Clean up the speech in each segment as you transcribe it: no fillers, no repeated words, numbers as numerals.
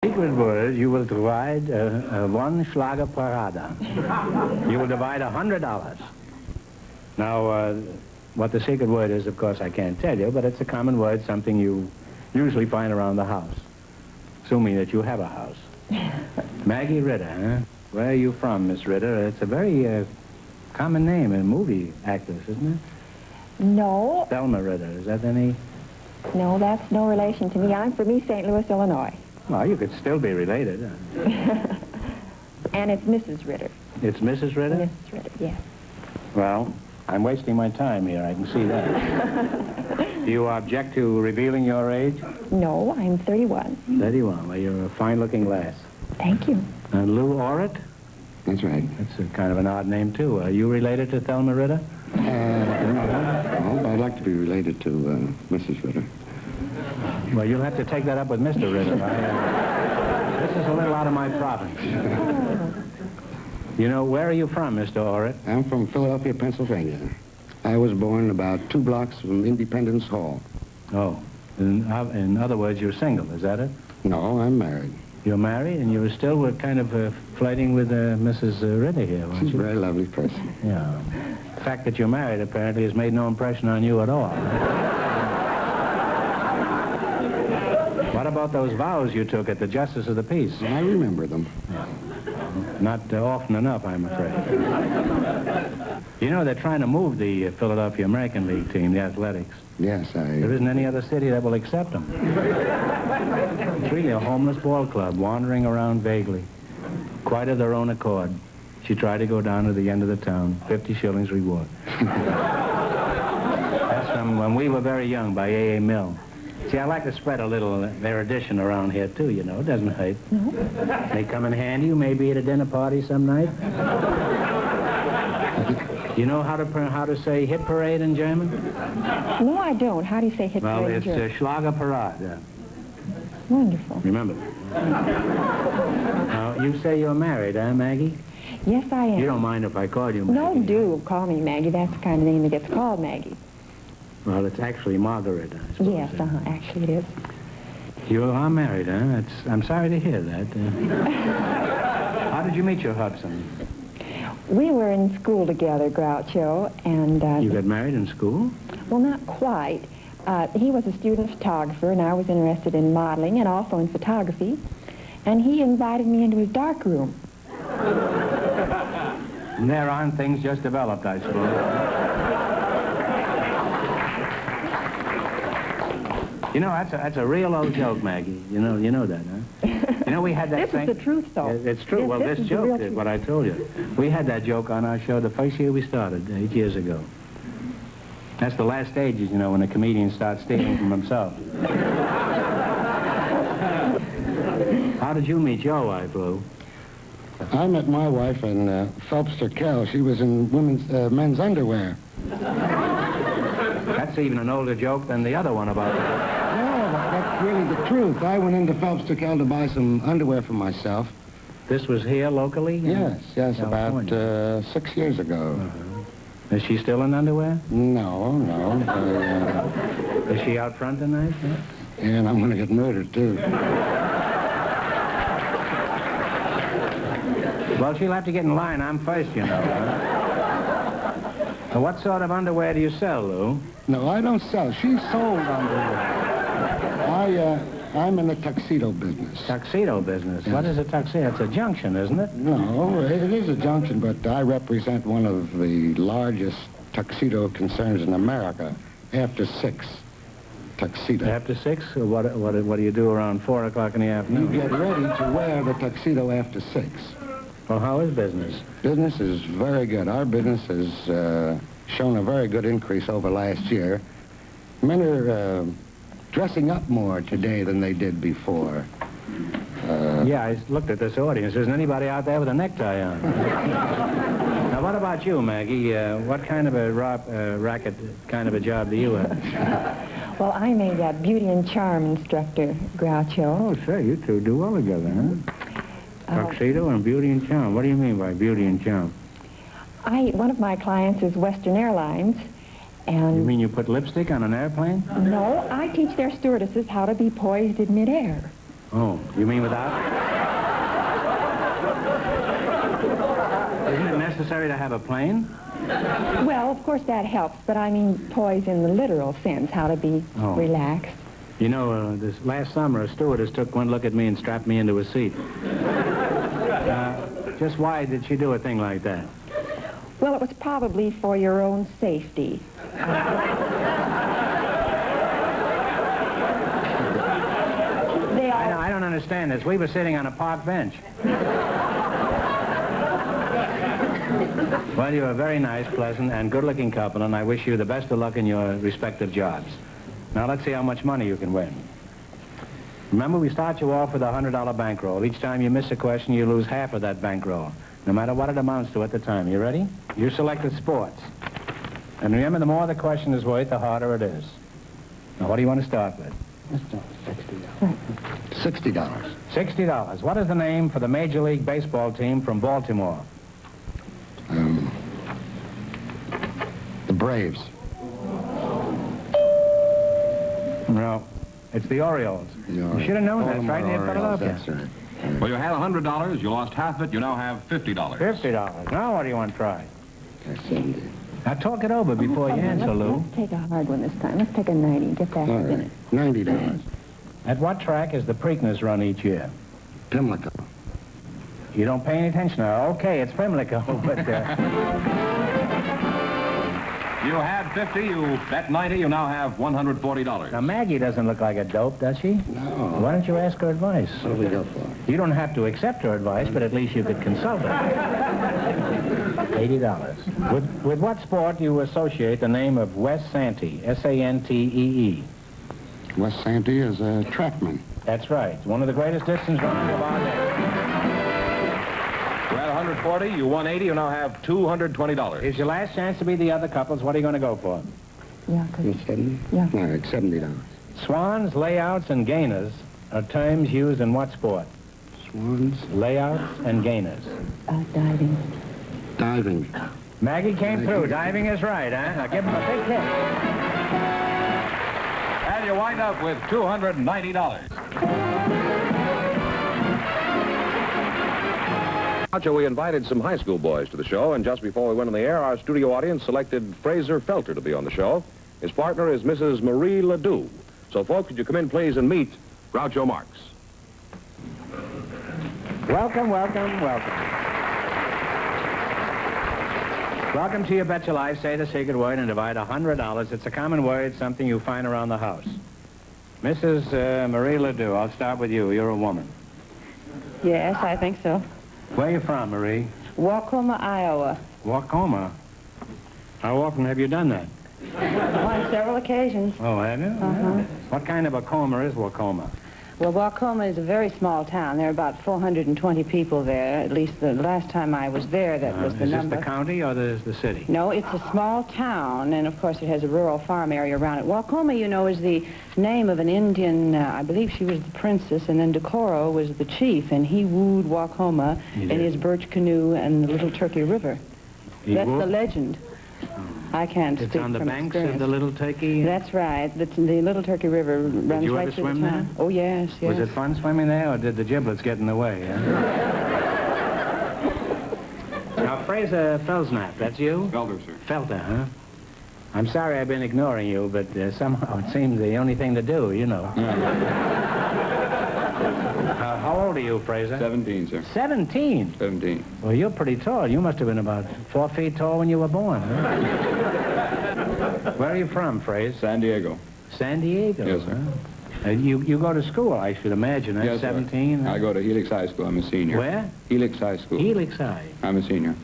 Secret word, you will divide one Schlager Parada. You will divide $100. Now, what the secret word is, of course, I can't tell you, but it's a common word, something you usually find around the house, assuming that you have a house. Maggie Ritter, huh? Where are you from, Miss Ritter? It's a very common name, a movie actress, isn't it? No. Thelma Ritter, is that any? No, that's no relation to me. I'm from East St. Louis, Illinois. Well, you could still be related. And it's Mrs. Ritter. It's Mrs. Ritter? Mrs. Ritter, yes. Well, I'm wasting my time here, I can see that. Do you object to revealing your age? No, I'm 31. 31, well, you're a fine-looking lass. Thank you. And Lou Orrit? That's right. That's a kind of an odd name, too. Are you related to Thelma Ritter? No, I'd like to be related to Mrs. Ritter. Well, you'll have to take that up with Mr. Ritter. This is a little out of my province. You know, where are you from, Mr. Orrit? I'm from Philadelphia, Pennsylvania. I was born about 2 blocks from Independence Hall. Oh, in other words, you're single, is that it? No, I'm married. You're married, and you still were kind of flirting with Mrs. Ritter here, weren't you? She's a very lovely person. Yeah. The fact that you're married, apparently, has made no impression on you at all. What about those vows you took at the Justice of the Peace? I remember them. Yeah. Not often enough, I'm afraid. You know, they're trying to move the Philadelphia American League team, the athletics. Yes, There isn't any other city that will accept them. It's really a homeless ball club wandering around vaguely, quite of their own accord. She tried to go down to the end of the town, 50 shillings reward. That's from When We Were Very Young by A.A. Milne. See, I like to spread a little erudition around here, too, you know. It doesn't hurt. No. They come in handy, maybe at a dinner party some night. You know how to say hit parade in German? No, I don't. How do you say hit Well, parade in it's German? Schlager Parade. Wonderful. Remember. Now, you say you're married, huh, Maggie? Yes, I am. You don't mind if I call you Maggie? No, do. Call me Maggie. That's the kind of name that gets called Maggie. Well, it's actually Margaret, I suppose. Yes, actually it is. You are married, huh? I'm sorry to hear that. How did you meet your husband? We were in school together, Groucho, and... You got married in school? Well, not quite. He was a student photographer, and I was interested in modeling and also in photography. And he invited me into his darkroom. And thereon things just developed, I suppose. You know, that's a real old joke, Maggie. You know that, huh? You know, we had that This is the truth, though. It's true. Yes, Well, this is joke is what I told you. We had that joke on our show the first year we started, 8 years ago. That's the last stages, you know, when a comedian starts stealing from himself. How did you meet your wife, Lou? I met my wife in Phelps-Turkel. She was in men's underwear. That's even an older joke than the other one about it. No, that's really the truth. I went into Phelps-Turkel to buy some underwear for myself. This was here locally? Yes, California. about 6 years ago. Is she still in underwear? No. Is she out front tonight? Huh? And I'm going to get murdered, too. Well, she'll have to get in line. I'm first, you know. What sort of underwear do you sell, Lou? No, I don't sell. She sold underwear. I'm in the tuxedo business. Tuxedo business? Yes. What is a tuxedo? It's a junction, isn't it? No, it is a junction, but I represent one of the largest tuxedo concerns in America. After 6, tuxedo. After 6? What do you do around 4 o'clock in the You afternoon? get ready to wear the tuxedo after 6. Well, how is business? Business is very good. Our business has shown a very good increase over last year. Men are dressing up more today than they did before. Yeah, I looked at this audience. Isn't anybody out there with a necktie on? Now, what about you, Maggie? What kind of a racket kind of a job do you have? Well, I'm a beauty and charm instructor, Groucho. Oh, say, you two do well together, huh? Tuxedo and beauty and charm. What do you mean by beauty and charm? One of my clients is Western Airlines, and... You mean you put lipstick on an airplane? No, I teach their stewardesses how to be poised in midair. Oh, you mean without? Isn't it necessary to have a plane? Well, of course that helps, but I mean poise in the literal sense, how to be relaxed. You know, this last summer, a stewardess took one look at me and strapped me into a seat. Just why did she do a thing like that? Well, it was probably for your own safety. I don't understand this. We were sitting on a park bench. Well, you're a very nice, pleasant, and good-looking couple, and I wish you the best of luck in your respective jobs. Now, let's see how much money you can win. Remember, we start you off with a $100 bankroll. Each time you miss a question, you lose half of that bankroll, no matter what it amounts to at the time. You ready? You selected sports. And remember, the more the question is worth, the harder it is. Now, what do you want to start with? Let's start with $60. $60. What is the name for the Major League Baseball team from Baltimore? The Braves. No, it's the Orioles. You should have known that. It's right near Philadelphia. That's right. Well, you had $100. You lost half of it. You now have $50. $50. Now what do you want to try? That's 70. Now talk it over before you answer, Lou. Let's take a hard one this time. Let's take a 90. Get that All in right. it. $90. At what track is the Preakness run each year? Pimlico. You don't pay any attention now. Okay, it's Pimlico, but... You had 50. You bet 90. You now have $140. Now, Maggie doesn't look like a dope, does she? No. Why don't you ask her advice? What do we go for? You don't have to accept her advice, but at least you could consult her. $80. With what sport do you associate the name of Wes Santee? S-A-N-T-E-E. Wes Santee is a trackman. That's right. One of the greatest distance runners of our day. You had 140. You won 80. You now have $220. Here's your last chance to be the other couples. What are you going to go for? Yeah, You 70? Yeah. All right, $70. Swans, layouts, and gainers are terms used in what sport? Swans. Layouts and gainers. Diving. Diving. Maggie came through. Diving is right, huh? Now give him a big hit. And you wind up with $290. We invited some high school boys to the show, and just before we went on the air, our studio audience selected Fraser Felter to be on the show. His partner is Mrs. Marie Ledoux. So, folks, could you come in, please, and meet Groucho Marx. Welcome, welcome, welcome. Welcome to You Bet Your Life. Say the secret word and divide $100. It's a common word, something you find around the house. Mrs. Marie Ledoux, I'll start with you. You're a woman. Yes, I think so. Where are you from, Marie? Wacoma, Iowa. Wacoma. How often have you done that? On several occasions. Oh, have you? Uh-huh. What kind of a coma is Wacoma? Well, Wacoma is a very small town. There are about 420 people there. At least the last time I was there, that was the number. Is this the county or the city? No, it's a small town, and of course it has a rural farm area around it. Wacoma, you know, is the name of an Indian, I believe she was the princess, and then Decorah was the chief, and he wooed Wacoma in his birch canoe and the Little Turkey River. That's the legend. I can't speak from It's on the banks experience. of the Little Turkey? That's right. The Little Turkey River runs you right ever through swim the town. there? Oh, yes, yes. Was it fun swimming there, or did the giblets get in the way? Now, Fraser Felsnap, that's you? Felter, sir. Felter, huh? I'm sorry I've been ignoring you, but somehow it seems the only thing to do, you know. How old are you, Fraser? 17, sir. 17? 17. Well, you're pretty tall. You must have been about 4 feet tall when you were born, huh? Where are you from, Fraser? San Diego. San Diego? Yes, sir. Huh? You go to school, I should imagine, huh? Yes, sir. 17? I go to Helix High School. I'm a senior. Where? Helix High School. Helix High. I'm a senior.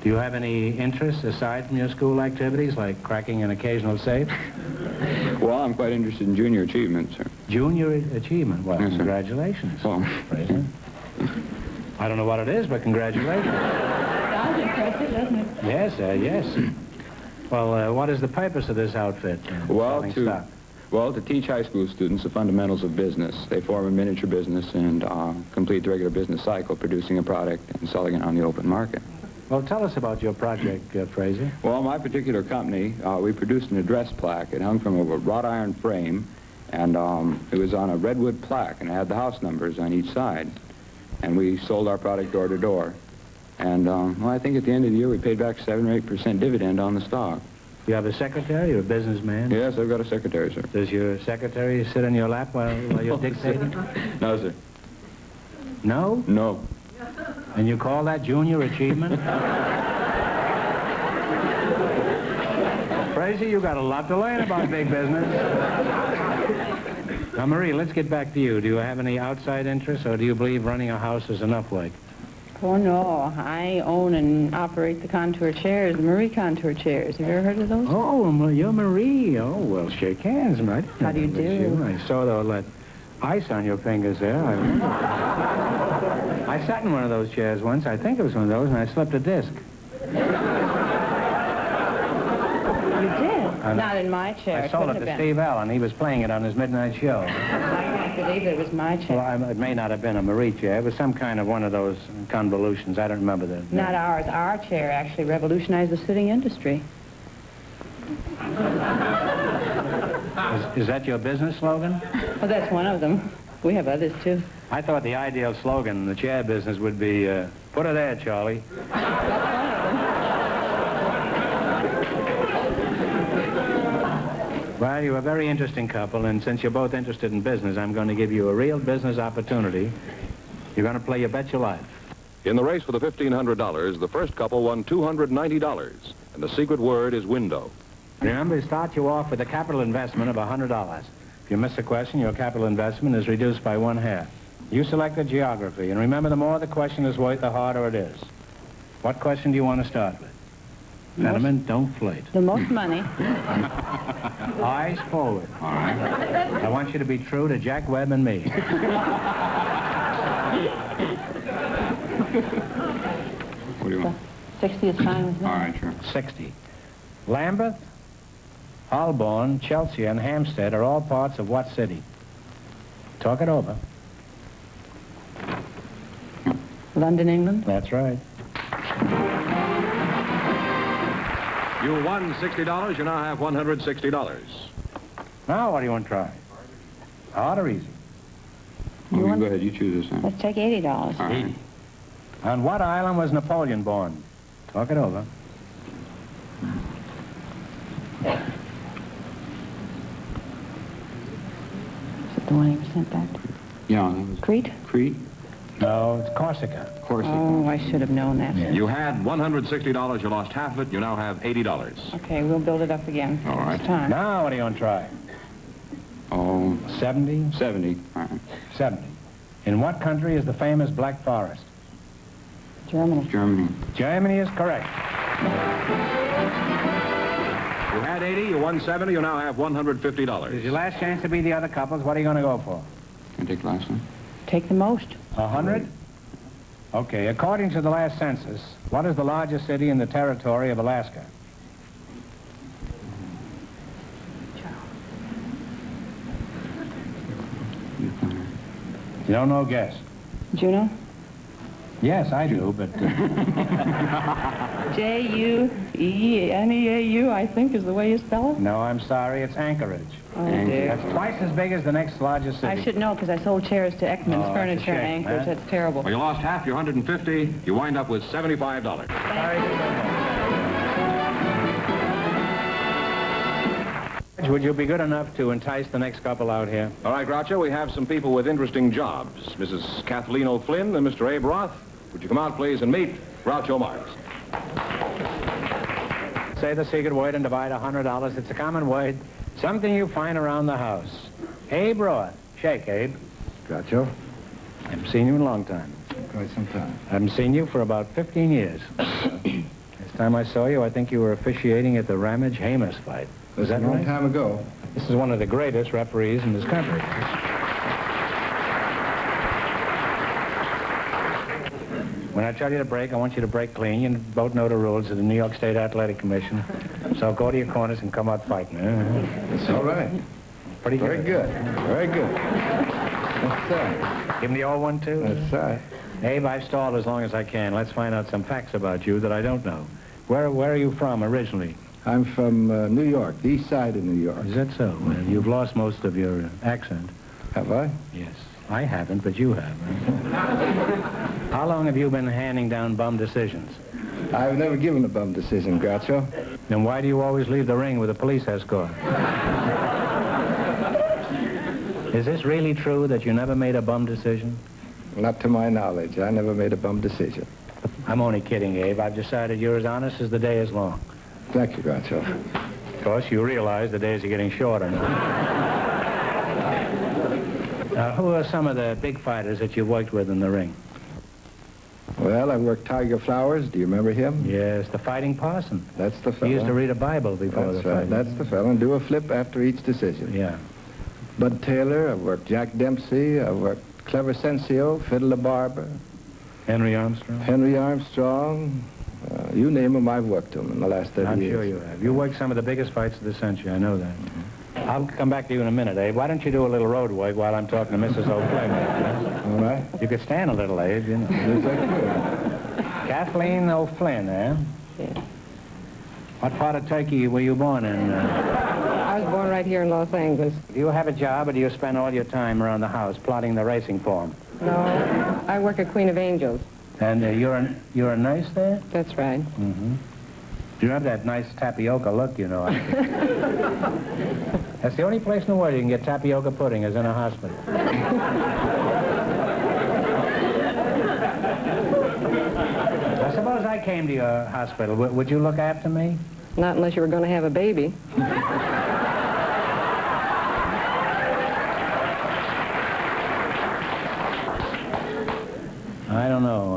Do you have any interests aside from your school activities, like cracking an occasional safe? Well, I'm quite interested in junior achievement, sir. Junior achievement? Well, Yes, sir. congratulations, Well, Fraser. I don't know what it is, but congratulations. Sounds impressive, doesn't it? Yes, yes. Well, what is the purpose of this outfit? Well, selling to stock? Well, to teach high school students the fundamentals of business. They form a miniature business and complete the regular business cycle, producing a product and selling it on the open market. Well, tell us about your project, Fraser. Well, my particular company, we produced an address plaque. It hung from a wrought iron frame, And it was on a redwood plaque, and it had the house numbers on each side. And we sold our product door to door. And, well, I think at the end of the year, we paid back 7 or 8% dividend on the stock. You have a secretary or a businessman? Yes, I've got a secretary, sir. Does your secretary sit on your lap while you're dictating? No, sir. No? No. And you call that junior achievement? Fraser, you got a lot to learn about big business. Now, Marie, let's get back to you. Do you have any outside interests, or do you believe running a house is enough work? Oh, no. I own and operate the contour chairs, the Marie contour chairs. Have you ever heard of those? Oh, you're Marie. Oh, well, shake hands, right? How do you do? I saw that ice on your fingers there. I remember. I sat in one of those chairs once. I think it was one of those, and I slipped a disc. You did? Not in my chair. I sold it to Steve Allen. He was playing it on his midnight show. I can't believe it was my chair. Well, it may not have been a Marie chair. It was some kind of one of those convolutions. I don't remember the name. Not ours. Our chair actually revolutionized the sitting industry. Is that your business slogan? Well, that's one of them. We have others, too. I thought the ideal slogan in the chair business would be, put her there, Charlie. Well, you're a very interesting couple, and since you're both interested in business, I'm going to give you a real business opportunity. You're going to play You Bet Your Life. In the race for the $1,500, the first couple won $290, and the secret word is window. Remember, to start you off with a capital investment of $100. If you miss a question, your capital investment is reduced by 1/2. You selected geography, and remember, the more the question is worth, the harder it is. What question do you want to start with? Fenneman, don't flirt. The most money. Eyes forward. All right. I want you to be true to Jack Webb and me. What do you want? 60 is fine with me. All right, sure. 60. Lambeth, Holborn, Chelsea, and Hampstead are all parts of what city? Talk it over. London, England. That's right. You won $60. You now have $160. Now, what do you want to try? Hard or easy? Well, you go ahead. You choose this one. Let's take $80. All right. On what island was Napoleon born? Talk it over. Is it the one he was sent back to? Yeah, that was Crete? Crete. No, it's Corsica. Corsica. Oh, I should have known that. Yeah. You had $160. You lost half of it. You now have $80. Okay, we'll build it up again. All right. It's time. Now, what do you want to try? Oh, 70? 70. All right. 70. In what country is the famous Black Forest? Germany. Germany. Germany is correct. You had 80. You won 70. You now have $150. Is your last chance to be the other couples? What are you going to go for? Can I take the last one? Take the most. 100? Okay, according to the last census, what is the largest city in the territory of Alaska? You don't know, guess. Juneau? Yes, I do, but... J-U-E-N-E-A-U, I think, is the way you spell it. No, I'm sorry, it's Anchorage. Oh, dear. That's twice as big as the next largest city. I should know, because I sold chairs to Ekman's Oh, that's a Furniture in shame, Anchorage. huh? That's terrible. Well, you lost half. You're $150. You wind up with $75. Would you be good enough to entice the next couple out here? All right, Groucho, we have some people with interesting jobs. Mrs. Kathleen O'Flynn and Mr. Abe Roth. Would you come out, please, and meet Groucho Marx? Say the secret word and divide $100. It's a common word. Something you find around the house. Abe Roth. Shake, Abe. Groucho? I haven't seen you in a long time. Quite some time. I haven't seen you for about 15 years. Last time I saw you, I think you were officiating at the Ramage-Hamas fight. Is that a long right? time ago. This is one of the greatest referees in this country. When I tell you to break, I want you to break clean. You both know the rules of the New York State Athletic Commission. So go to your corners and come out fighting. It's all right. Pretty good. Very good. Very good. That's right. Give him the old one, too? That's right. Abe, I've stalled as long as I can. Let's find out some facts about you that I don't know. Where are you from originally? I'm from New York, the east side of New York. Is that so? Well, you've lost most of your accent. Have I? Yes. I haven't, but you have. How long have you been handing down bum decisions? I've never given a bum decision, Groucho. Then why do you always leave the ring with a police escort? Is this really true that you never made a bum decision? Not to my knowledge. I never made a bum decision. I'm only kidding, Abe. I've decided you're as honest as the day is long. Thank you, Groucho. Of course, you realize the days are getting shorter now. Who are some of the big fighters that you've worked with in the ring? Well, I worked Tiger Flowers. Do you remember him? Yes, the Fighting Parson. That's the fella. He used to read a Bible before That's the right. fight. That's the fella, and do a flip after each decision. Yeah. Bud Taylor. I've worked Jack Dempsey. I've worked Clever Sensio, Fiddle the Barber. Henry Armstrong? Henry Armstrong. You name them, I've worked them in the last 30 I'm years. sure you have. You worked some of the biggest fights of the century, I know that. I'll come back to you in a minute, Abe. Why don't you do a little road work while I'm talking to Mrs. O'Flynn? All right. You could stand a little, Abe, you know. Yes, I could. Kathleen O'Flynn, eh? Yes. What part of Turkey were you born in? I was born right here in Los Angeles. Do you have a job, or do you spend all your time around the house plotting the racing form? No, I work at Queen of Angels. And you're a nurse there? That's right. Mm-hmm. You have that nice tapioca look, you know. That's the only place in the world you can get tapioca pudding is in a hospital. I suppose I came to your hospital. Would you look after me? Not unless you were going to have a baby. I don't know.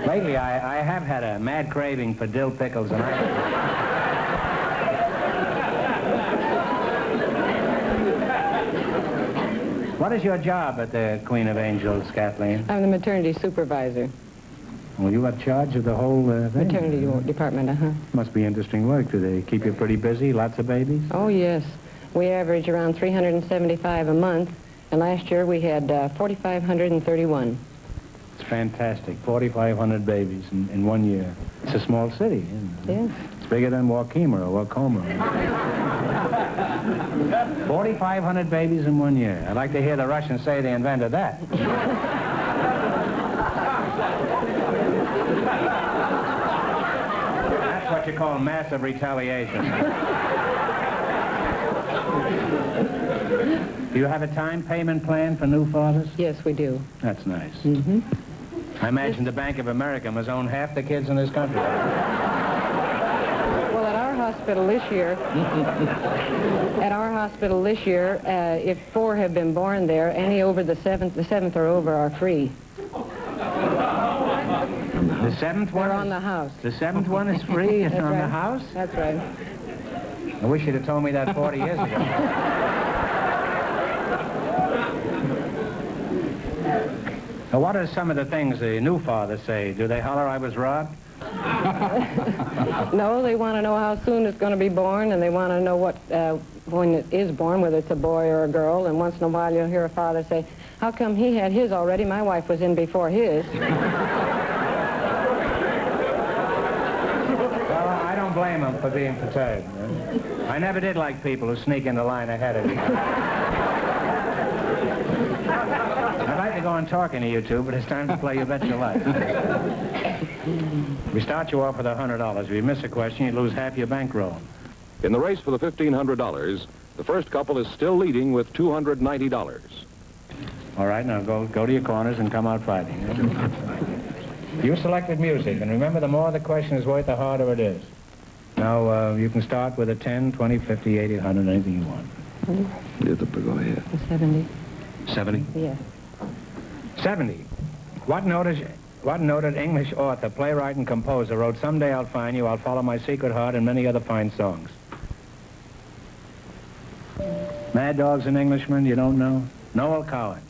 Lately, I have had a mad craving for dill pickles, and What is your job at the Queen of Angels, Kathleen? I'm the maternity supervisor. Well, you have charge of the whole thing. Maternity department, uh-huh. Must be interesting work. Do they keep you pretty busy? Lots of babies? Oh, yes. We average around 375 a month, and last year we had 4,531. It's fantastic. 4,500 babies in 1 year. It's a small city, isn't it? Yes. It's bigger than Waukema or Waukoma. 4,500 babies in 1 year. I'd like to hear the Russians say they invented that. That's what you call massive retaliation. Do you have a time payment plan for new fathers? Yes, we do. That's nice. Mm-hmm. I imagine the Bank of America must own half the kids in this country. Well, at our hospital this year, if 4 have been born there, any over the seventh or over are free. The seventh one? They're on the house. The seventh one is free? It's That's on right. the house? That's right. I wish you'd have told me that 40 years ago. Now, what are some of the things the new fathers say? Do they holler, "I was robbed"? No, they want to know how soon it's going to be born, and they want to know what when it is born, whether it's a boy or a girl. And once in a while, you'll hear a father say, "How come he had his already? My wife was in before his." Well, I don't blame them for being perturbed. I never did like people who sneak in the line ahead of you. I'd like to go on talking to you two, but it's time to play You Bet Your Life. We start you off with $100. If you miss a question, you lose half your bankroll. In the race for the $1,500, the first couple is still leading with $290. All right, now go to your corners and come out fighting. You selected music, and remember, the more the question is worth, the harder it is. Now, you can start with a 10, 20, 50, 80, 100, anything you want. Go ahead. 70. 70? Yes. 70. What noted English author, playwright, and composer wrote "Someday I'll Find You, I'll Follow My Secret Heart," and many other fine songs? Mad Dogs and Englishmen, you don't know? Noel Coward.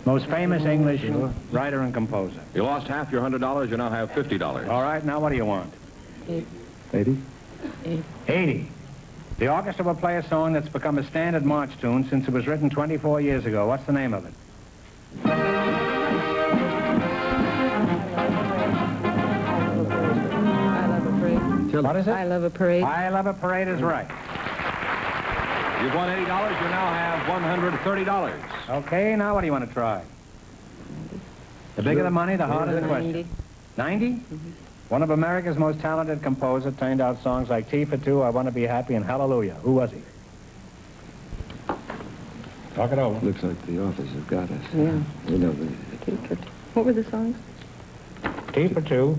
Most famous English writer and composer. You lost half your $100, you now have $50. All right, now what do you want? 80? 80. The orchestra will play a song that's become a standard march tune since it was written 24 years ago. What's the name of it? I love a free. What is it? I Love a Parade. I Love a Parade is right. You've won $80. You now have $130. Okay, now what do you want to try? The bigger the money, the harder the question. 90? One of America's most talented composers turned out songs like Tea for Two, I Want to Be Happy, and Hallelujah. Who was he? Talk it over. Looks like the office has got us. Yeah. You know, What were the songs? Tea for Two,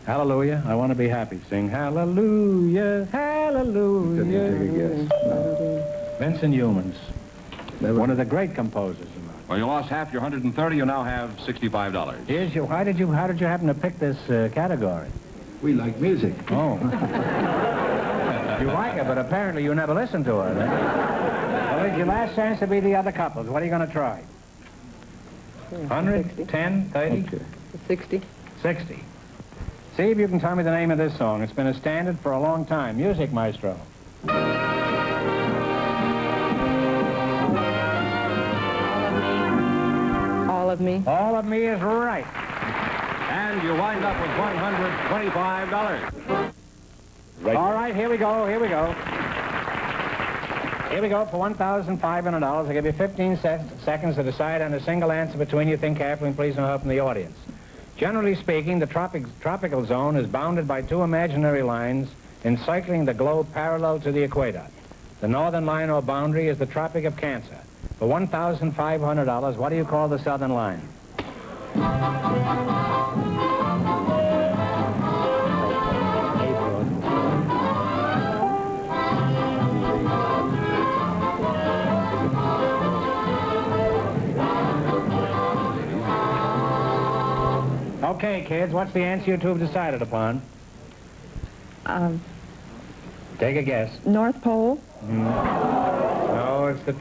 Hallelujah, I Want to Be Happy. Sing Hallelujah, Hallelujah. take a guess. Vincent Youmans, one of the great composers. Well, you lost half your 130. You now have $65. Here's your, how did you happen to pick this category? We like music. Oh. You like it, but apparently you never listened to her. Well, it's your last chance to be the other couples. What are you going to try? 100, 10, 30? Okay. 60. 60. See if you can tell me the name of this song. It's been a standard for a long time. Music, maestro. All of Me. All of Me is right. And you wind up with $125. All right, here we go, here we go. Here we go for $1,500. I'll give you 15 seconds to decide on a single answer between you. Think carefully and please no help from the audience. Generally speaking, the tropical zone is bounded by two imaginary lines encircling the globe parallel to the equator. The northern line or boundary is the Tropic of Cancer. For $1,500, what do you call the southern line? Okay, kids, what's the answer you two have decided upon? Take a guess. North Pole. No, it's the